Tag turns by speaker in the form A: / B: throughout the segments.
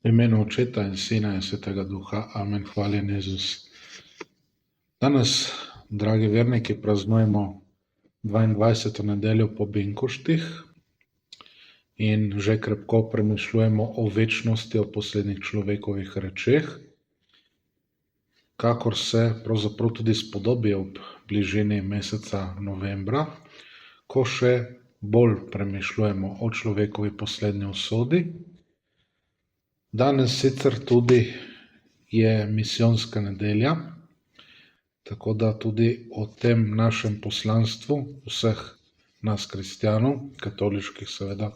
A: V imenu Očeta in Sina in Svetega Duha. Amen. Hvaljen Jezus. Danes, dragi verniki, praznujemo 22. nedeljo po Binkoštih in že krepko premišljujemo o večnosti, o poslednjih človekovih rečeh, kakor se pravzaprav tudi spodobi ob bližini meseca novembra, ko še bolj premišljujemo o človekovi poslednji usodi. Danes sicer tudi je misijonska nedelja, tako da tudi o tem našem poslanstvu vseh nas kristjanov, katoliških seveda,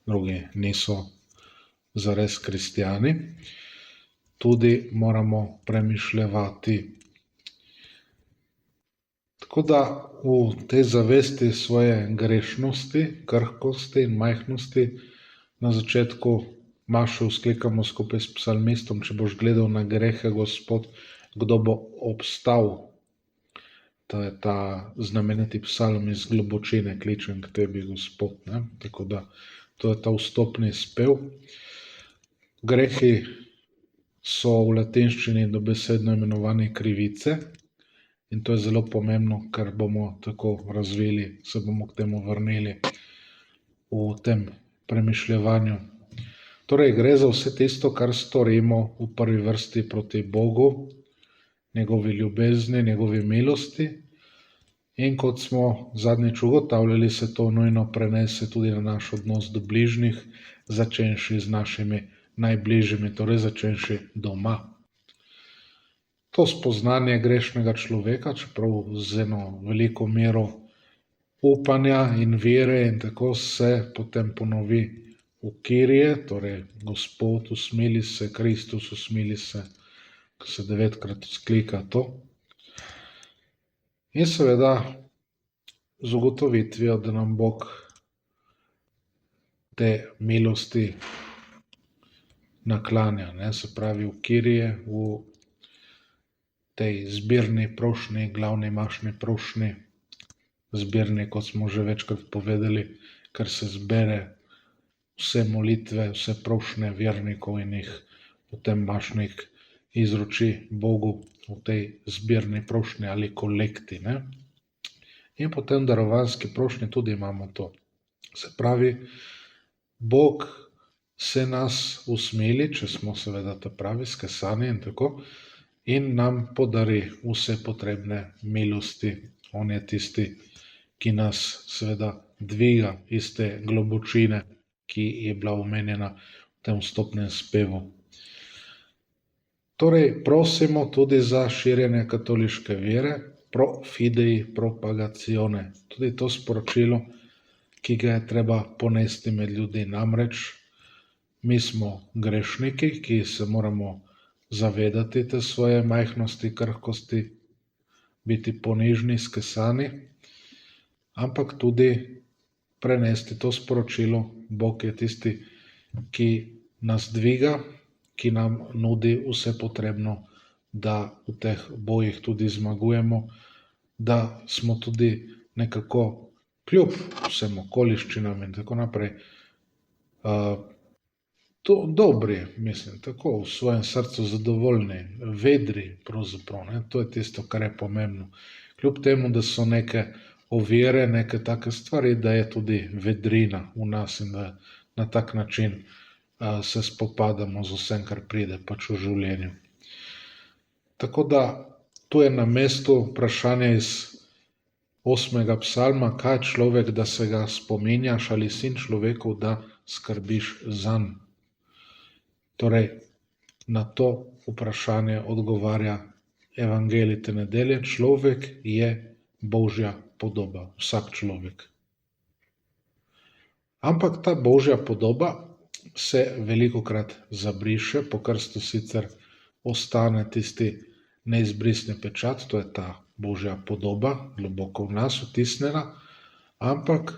A: drugi niso zares kristjani, tudi moramo premišljevati. Tako da v tej zavesti svoje grešnosti, krhkosti in majhnosti na začetku mašo vzklikamo skupaj s psalmistom: če boš gledal na grehe, Gospod, kdo bo obstal? To je ta znameniti psalm iz globočine: kličem k tebi, Gospod. Tako da to je ta vstopni spev. Grehi so v latinščini dobesedno imenovani krivice in to je zelo pomembno, ker bomo tako razvili, se bomo k temu vrnili v tem premišljevanju. Torej gre za vse tisto, kar storimo v prvi vrsti proti Bogu, njegovi ljubezni, njegovi milosti, in kot smo zadnjič ugotavljali, se to nujno prenese tudi na naš odnos do bližnjih, začenši z našimi najbližjimi, torej začenši doma. To spoznanje grešnega človeka, čeprav z eno veliko mero upanja in vere in tako, se potem ponovi v Kirije, torej Gospod, usmili se, Kristus, usmili se, ko se 9-krat vzklika to. In seveda z ugotovitvijo, da nam Bog te milosti naklanja, se pravi v Kirije, v tej zbirni prošnji, glavni mašni prošnji, zbirni, kot smo že večkrat povedali, ker se zbere vse molitve, vse prošnje vernikov in jih potem mašnik izroči Bogu v tej zbirni prošnji ali kolekti. In potem v darovanski prošnji tudi imamo to. Se pravi, Bog se nas usmili, če smo seveda ta pravi, skesani in tako, in nam podari vse potrebne milosti. On je tisti, ki nas seveda dviga iz te globočine, ki je bila omenjena v tem vstopnem spevu. Torej, prosimo tudi za širjenje katoliške vere, pro fidei propagazione. Tudi to sporočilo, ki ga je treba ponesti med ljudi. Namreč, mi smo grešniki, ki se moramo zavedati te svoje majhnosti, krhkosti, biti ponižni, skesani, ampak tudi prenesti to sporočilo. Bog je tisti, ki nas dviga, ki nam nudi vse potrebno, da v teh bojih tudi zmagujemo, da smo tudi nekako kljub vsem okoliščinam in tako naprej dobri, mislim, tako v svojem srcu zadovoljni, vedri pravzaprav. To je tisto, kar je pomembno. Kljub temu, da so neke ovire, neke take stvari, da je tudi vedrina v nas in da na tak način se spopadamo z vsem, kar pride pač v življenju. Tako da tu je na mestu vprašanje iz 8. psalma: kaj je človek, da se ga spominjaš, ali sin človekov, da skrbiš zanj? Torej, na to vprašanje odgovarja evangelij te nedelje: človek je Božja podoba, vsak človek. Ampak ta Božja podoba se velikokrat zabriše, po krstu sicer ostane tisti neizbrisni pečat, to je ta Božja podoba, globoko v nas vtisnjena, ampak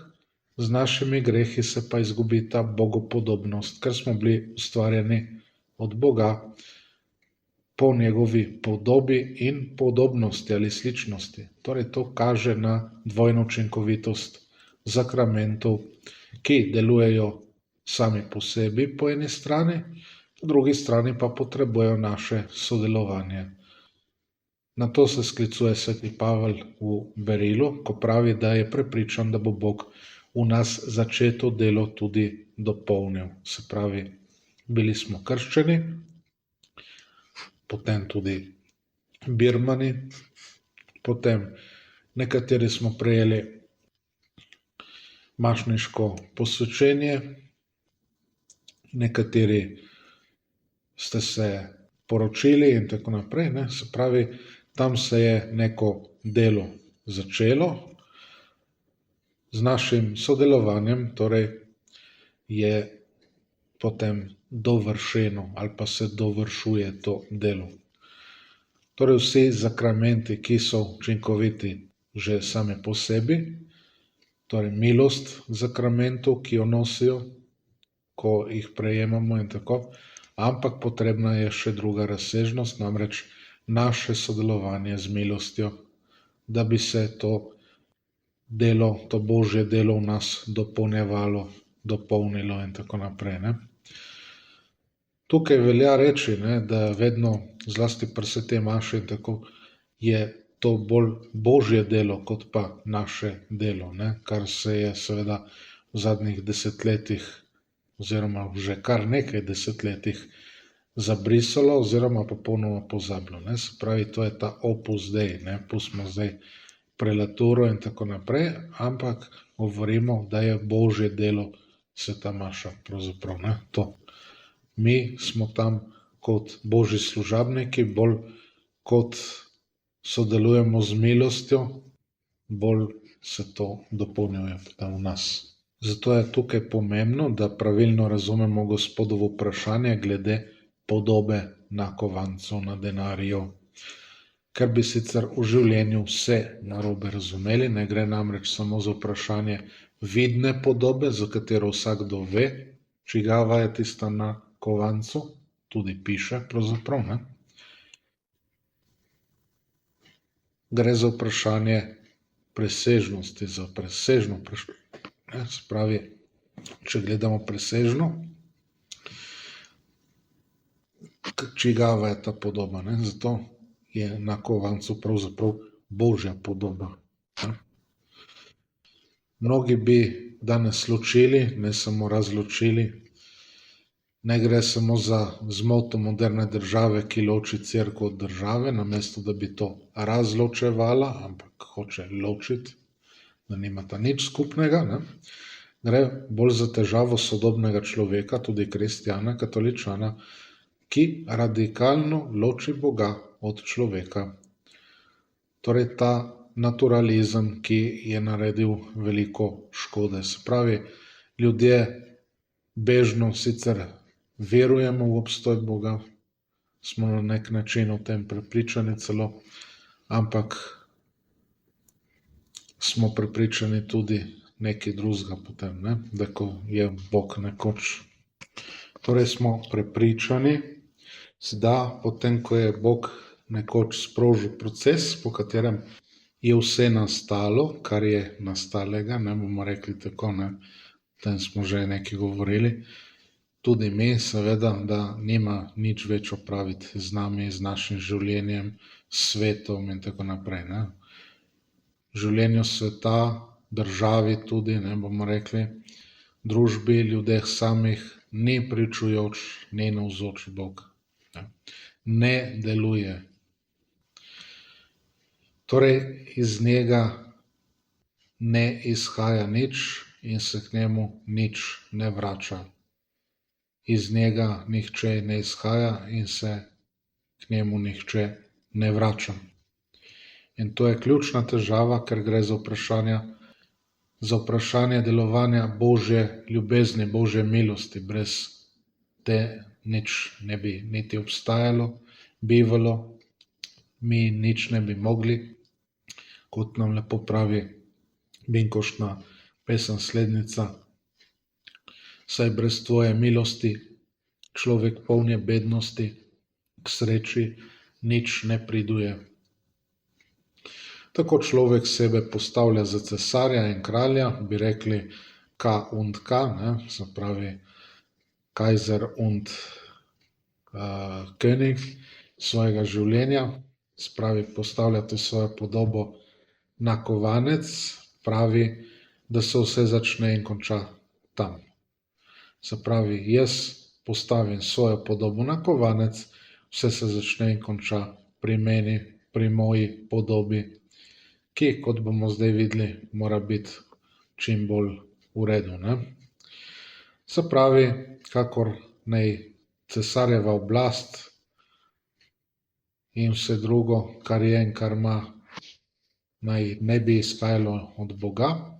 A: z našimi grehi se pa izgubi ta bogopodobnost, ker smo bili ustvarjeni od Boga po njegovi podobi in podobnosti ali sličnosti. Torej, to kaže na dvojno učinkovitost zakramentov, ki delujejo sami po sebi po eni strani, po drugi strani pa potrebujejo naše sodelovanje. Na to se sklicuje sveti Pavel v Berilu, ko pravi, da je prepričan, da bo Bog v nas začeto delo tudi dopolnil. Se pravi, bili smo krščeni, potem tudi birmani, potem nekateri smo prejeli mašniško posvečenje, nekateri ste se poročili in tako naprej. Se pravi, tam se je neko delo začelo z našim sodelovanjem, torej je potem dovršeno ali pa se dovršuje to delo. Torej vsi sakramenti, ki so učinkoviti že same po sebi, torej milost sakramentov, ki jo nosijo, ko jih prejemamo in tako, ampak potrebna je še druga razsežnost, namreč naše sodelovanje z milostjo, da bi se to delo, to Božje delo v nas dopolnjevalo, dopolnilo in tako naprej. Tukaj velja reči, da vedno, zlasti pri svetej maši in tako, je to bolj Božje delo, kot pa naše delo, kar se je seveda v zadnjih desetletjih oziroma že kar nekaj desetletjih zabrisalo oziroma popolnoma pozabilo. Se pravi, to je ta opus dei, pustimo zdaj prelaturo in tako naprej, ampak govorimo, da je Božje delo sveta maša, pravzaprav, to. Mi smo tam kot Božji služabniki, bolj kot sodelujemo z milostjo, bolj se to dopolnjuje v nas. Zato je tukaj pomembno, da pravilno razumemo Gospodovo vprašanje glede podobe na kovancu, na denarju. Ker bi sicer v življenju vse narobe razumeli, ne gre namreč samo za vprašanje vidne podobe, za katero vsakdo ve, čigava je tista na kovancu, tudi piše pravzaprav. Gre za vprašanje presežnosti, za presežno vprašanje. Se pravi, če gledamo presežno, čigava je ta podoba. Zato je na kovancu pravzaprav Božja podoba. Mnogi bi danes ločili, ne samo razločili. Ne gre samo za zmoto moderne države, ki loči cerkev od države, namesto da bi to razločevala, ampak hoče ločiti, da nimata nič skupnega. Gre bolj za težavo sodobnega človeka, tudi kristjana, katoličana, ki radikalno loči Boga od človeka. Torej ta naturalizem, ki je naredil veliko škode. Se pravi, ljudje bežno sicer verujemo v obstoj Boga, smo na nek način o tem prepričani celo, ampak smo prepričani tudi nekaj drugega potem, da ko je Bog nekoč. Torej smo prepričani, da potem, ko je Bog nekoč sprožil proces, po katerem je vse nastalo, kar je nastalega, bomo rekli tako, o tem smo že nekaj govorili, tudi mi seveda, da nima nič več opraviti z nami, z našim življenjem, s svetom in tako naprej. Življenju sveta, državi tudi, bomo rekli, družbi, ljudeh samih, ni pričujoč, ni navzoč Bog. Ne deluje. Torej, iz njega ne izhaja nič in se k njemu nič ne vrača. Iz njega nihče ne izhaja in se k njemu nihče ne vrača. In to je ključna težava, ker gre za vprašanje delovanja Božje ljubezni, Božje milosti. Brez te nič ne bi niti obstajalo, bivalo, mi nič ne bi mogli, kot nam lepo pravi binkoštna pesem Slednica. Saj brez tvoje milosti človek poln je bednosti, k sreči nič ne priduje. Tako človek sebe postavlja za cesarja in kralja, bi rekli K und K, se pravi Kaiser und König svojega življenja, spravi postavljate svojo podobo na kovanec, pravi, da se vse začne in konča tam. Se pravi, jaz postavim svojo podobo na kovanec, vse se začne in konča pri meni, pri moji podobi, ki, kot bomo zdaj videli, mora biti čim bolj v redu, ne. Se pravi, kakor naj cesarjeva oblast in vse drugo, kar je in kar ima, naj ne bi izhajalo od Boga,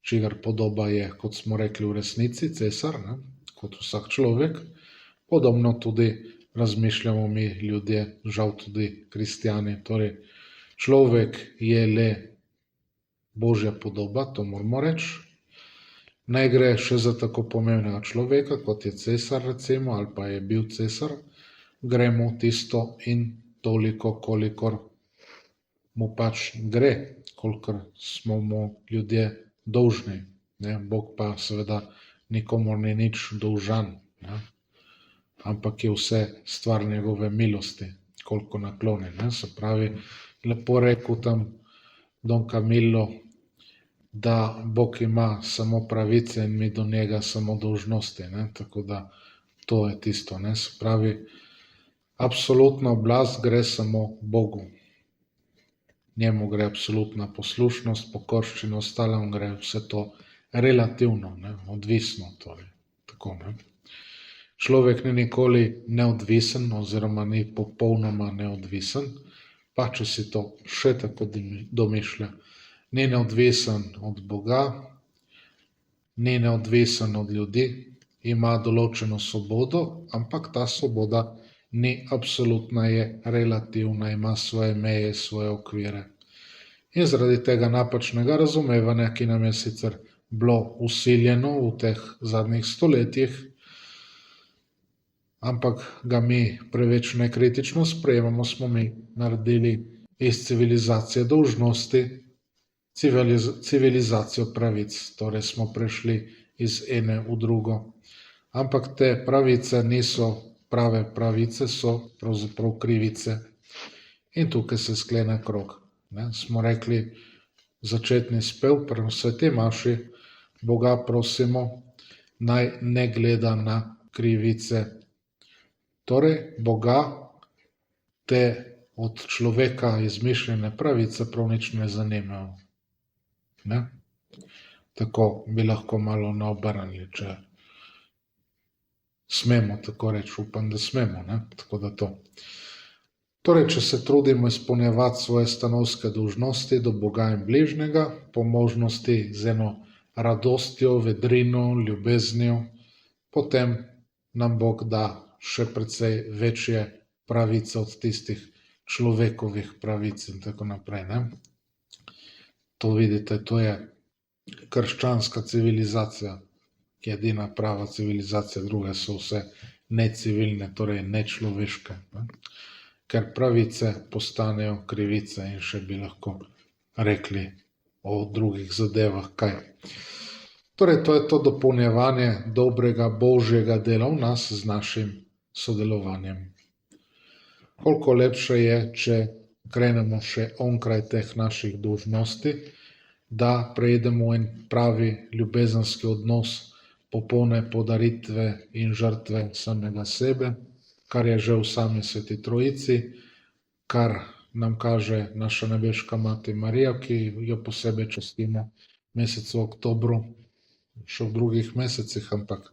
A: čigar podoba je, kot smo rekli, v resnici cesar, ne, kot vsak človek. Podobno tudi razmišljamo mi ljudje, žal tudi kristjani. Torej, človek je le Božja podoba, to moramo reči. Ne gre še za tako pomembnega človeka, kot je cesar recimo, ali pa je bil cesar. Gre mu tisto in toliko, kolikor mu pač gre, kolikor smo mu ljudje dolžni, ne. Bog pa seveda nikomur ni nič dolžan, ne. Ampak je vse stvar njegove milosti, koliko nakloni, ne. Se pravi, lepo rekel tam Don Camillo, da Bog ima samo pravice in mi do njega samo dolžnosti, ne. Tako da to je tisto, ne. Se pravi, absolutna oblast gre samo Bogu. Njemu gre absolutna poslušnost, pokorščina, ostalemu gre vse to relativno, ne, odvisno, torej, tako, ne. Človek ni nikoli neodvisen oziroma ni popolnoma neodvisen, pa če si to še tako domišlja. Ni neodvisen od Boga, ni neodvisen od ljudi, ima določeno svobodo, ampak ta svoboda ni absolutna, je relativna, ima svoje meje, svoje okvire. In zaradi tega napačnega razumevanja, ki nam je sicer bilo vsiljeno v teh zadnjih stoletjih, ampak ga mi preveč nekritično sprejemamo, smo mi naredili iz civilizacije dolžnosti civilizacijo pravic. Torej smo prešli iz ene v drugo. Ampak te pravice niso prave pravice, so pravzaprav krivice. In tukaj se sklene krog, ne. Smo rekli, začetni spev pri sveti maši, Boga prosimo, naj ne gleda na krivice. Torej, Boga te od človeka izmišljene pravice prav nič ne zanimajo, ne. Tako bi lahko malo naobrnili, če smemo tako reči, upam, da smemo, ne. Tako da to. Torej, če se trudimo izpolnjevati svoje stanovske dolžnosti do Boga in bližnjega, po možnosti z eno radostjo, vedrino, ljubeznijo, potem nam Bog da še precej večje pravice od tistih človekovih pravic in tako naprej, ne. To vidite, to je krščanska civilizacija, ki je edina prava civilizacija, druge so vse necivilne, torej nečloveške, ne. Ker pravice postanejo krivice in še bi lahko rekli o drugih zadevah kaj. Torej, to je to dopolnjevanje dobrega Božjega dela v nas z našim sodelovanjem. Koliko lepše je, če krenemo še onkraj teh naših dolžnosti, da preidemo v en pravi ljubezenski odnos, popolne podaritve in žrtve samega sebe, kar je že v sami Sveti Trojici, kar nam kaže naša nebeška Mati Marija, ki jo posebej častimo v mesecu oktobru, še v drugih mesecih, ampak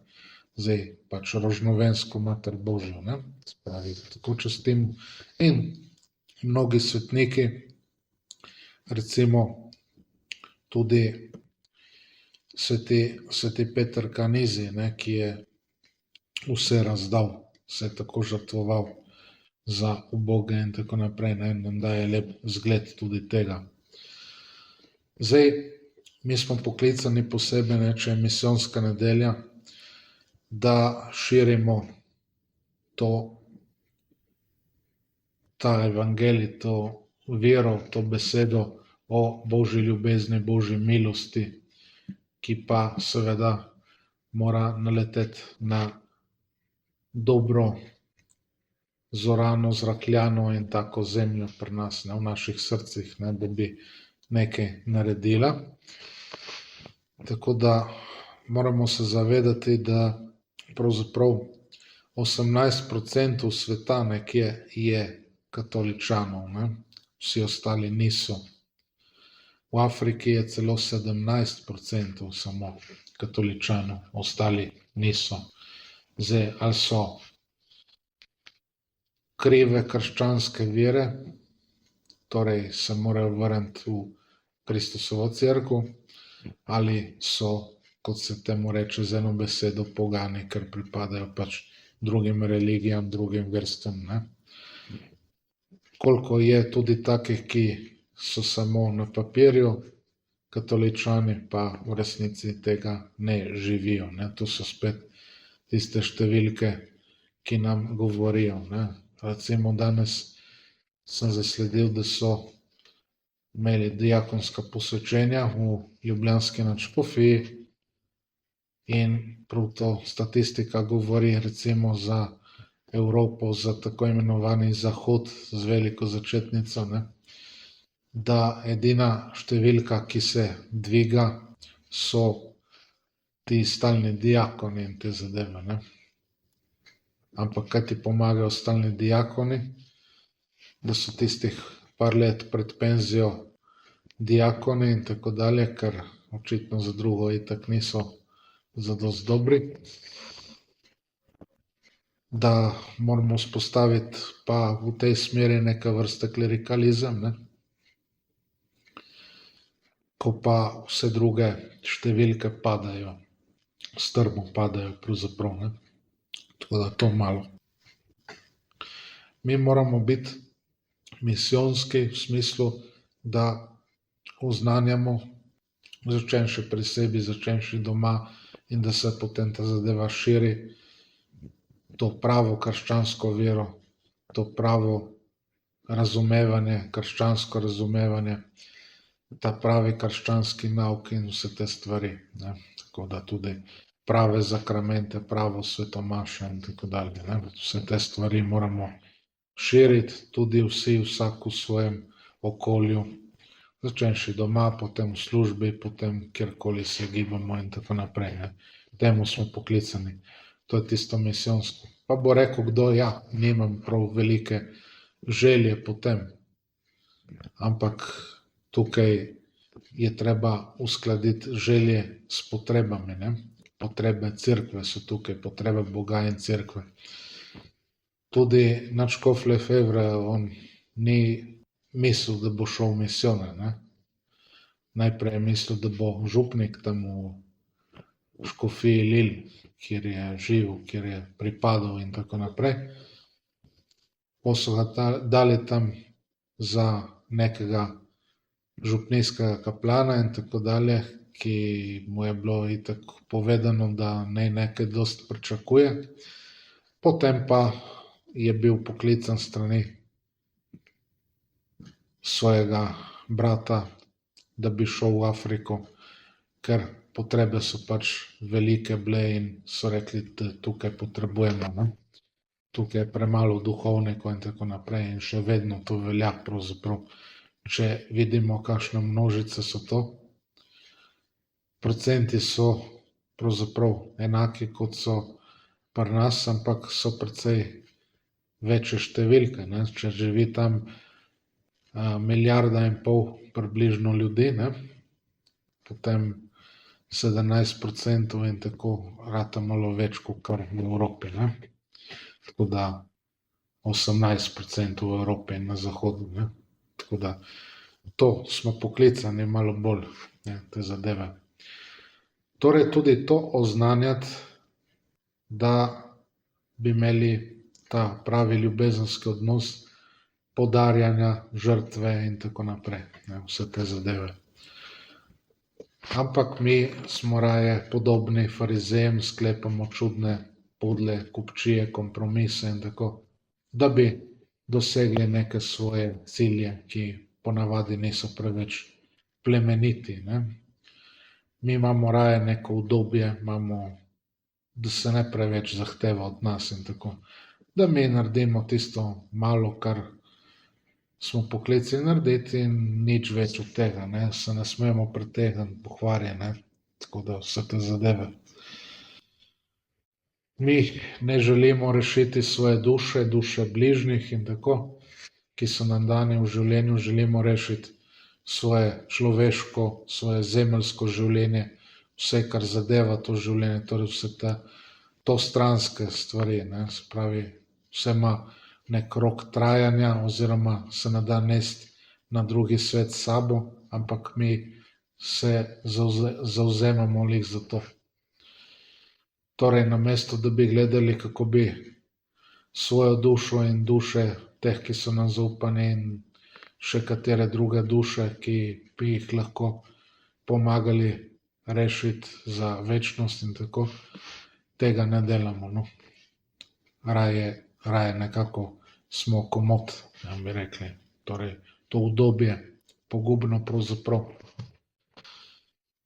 A: zdaj pač rožnovensko Mater Božjo, ne. Spravi, tako častimo. In mnogi svetniki, recimo tudi sveti Peter Kanizi, ne, ki je vse razdal, se je tako žrtvoval za uboge in tako naprej, ne, nam daje lep zgled tudi tega. Zdaj, mi smo poklicani posebej, ne, če je misijonska nedelja, da širimo ta evangelij, to vero, to besedo o Božji ljubezni, Božji milosti, ki pa seveda mora naleteti na dobro zorano, zrakljano in tako zemljo pri nas, v naših srcih, da bi nekaj naredila. Tako da moramo se zavedati, da pravzaprav 18% sveta nekje je katoličanov, vsi ostali niso. V Afriki je celo 17% samo katoličanov, ostali niso. Zdaj, ali so krive krščanske vere, torej se morajo vrniti v Kristusovo cerkev, ali so, kot se temu reče z eno besedo, pogani, ker pripadajo pač drugim religijam, drugim verstam. Koliko je tudi takih, ki so samo na papirju katoličani, pa v resnici tega ne živijo. To so spet tiste številke, ki nam govorijo. Recimo danes sem zasledil, da so imeli diakonska posvečenja v ljubljanski nadškofiji in prav to statistika govori recimo za Evropo, za tako imenovani Zahod z veliko začetnico, da edina številka, ki se dviga, so ti stalni diakoni in te zadeve. Ampak kaj ti pomagajo stalni diakoni? Da so tistih par let pred penzijo diakoni in tako dalje, ker očitno za drugo itak niso zadosti dobri. Da moramo vzpostaviti pa v tej smeri neka vrsta klerikalizem, ko pa vse druge številke padajo, strmo padajo pravzaprav. Tako da to malo. Mi moramo biti misijonski v smislu, da oznanjamo, začenši pri sebi, začenši doma in da se potem ta zadeva širi, to pravo krščansko vero, to pravo razumevanje, krščansko razumevanje, ta pravi krščanski nauk in vse te stvari. Tako da tudi prave zakramente, pravo svetomašo in tako dalje. Vse te stvari moramo širiti, tudi vsi, vsak v svojem okolju, začenši doma, potem v službi, potem kjerkoli se gibamo in tako naprej. Temu smo poklicani. To je tisto misijonsko. Pa bo rekel kdo, ja, nimam prav velike želje po tem. Ampak tukaj je treba uskladiti želje s potrebami. Potrebe cerkve so tukaj, potrebe Boga in cerkve. Tudi nadškof Lefevre, on ni mislil, da bo šel v misijone. Najprej je mislil, da bo župnik tam v škofiji Lil, kjer je živel, kjer je pripadal in tako naprej. Potem so ga dali tam za nekega župnijskega kaplana in tako dalje, ki mu je bilo itak povedano, da naj nekaj dosti pričakuje. Potem pa je bil poklican s strani svojega brata, da bi šel v Afriko, ker potrebe so pač velike bile in so rekli, da tukaj potrebujemo. Tukaj je premalo duhovnikov in tako naprej in še vedno to velja pravzaprav. Če vidimo, kakšne množice so to, procenti so pravzaprav enaki, kot so pri nas, ampak so precej večje številke. Če živi tam 1,5 milijarde približno ljudi, potem 17% in tako rata malo več kot kar v Evropi. Tako da 18% v Evropi in na Zahodu. Tako da to smo poklicani malo bolj, te zadeve. Torej tudi to oznanjati, da bi imeli ta pravi ljubezenski odnos, podarjanja, žrtve in tako naprej. Vse te zadeve. Ampak mi smo raje podobni farizejem, sklepamo čudne, podle kupčije, kompromise in tako, da bi dosegli neke svoje cilje, ki ponavadi niso preveč plemeniti. Mi imamo raje neko udobje, da se ne preveč zahteva od nas in tako. da mi naredimo tisto malo, kar smo poklicani narediti in nič več od tega, ne, se ne smemo pretegniti pohvarje, ne, tako da vse te zadeve. Mi ne želimo rešiti svoje duše, duše bližnjih in tako, ki so nam dani v življenju, želimo rešiti svoje človeško, svoje zemeljsko življenje, vse, kar zadeva to življenje, torej vse to stranske stvari, ne, se pravi, vse ima nek rok trajanja oziroma se ne da nesti na drugi svet s sabo, ampak mi se zavzemamo lih za to. Torej, namesto da bi gledali, kako bi svojo dušo in duše teh, ki so nam zaupani, in še katere druge duše, ki bi jih lahko pomagali rešiti za večnost in tako, tega ne delamo, no. Raje nekako smo komot, bi rekli. Torej, to udobje, pogubno pravzaprav.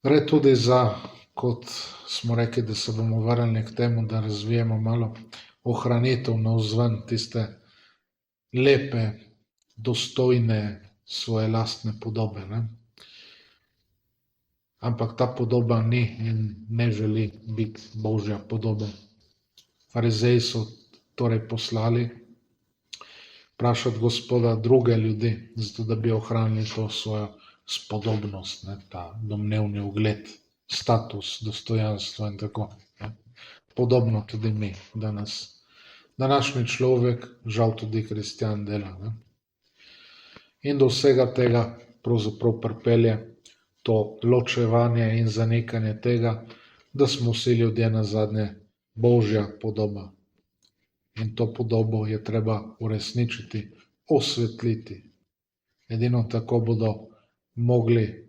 A: Gre tudi za, kot smo rekli, da se bomo vrnili k temu, da razvijemo malo ohranitev navzven tiste lepe, dostojne svoje lastne podobe, ne. Ampak ta podoba ni in ne želi biti Božja podoba. Farizeji so torej poslali vprašati Gospoda druge ljudi, zato da bi ohranili to svojo spodobnost, ne, ta domnevni ugled, status, dostojanstvo in tako, ne. Podobno tudi mi danes. Današnji človek, žal tudi kristjan, dela, ne. In do vsega tega pravzaprav pripelje to ločevanje in zanikanje tega, da smo vsi ljudje nazadnje Božja podoba. In to podobo je treba uresničiti, osvetliti. Edino tako bodo mogli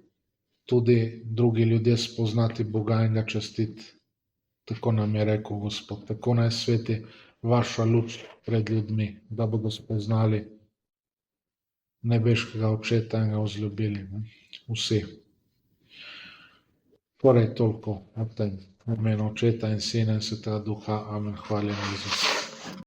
A: tudi drugi ljudje spoznati Boga in ga častiti. Tako nam je rekel Gospod, tako naj sveti vaša luč pred ljudmi, da bodo spoznali nebeškega Očeta in ga vzljubili, ne, vsi. Torej, toliko o tem, v imenu Očeta in Sina in Svetega Duha. Amen. Hvala Jezus.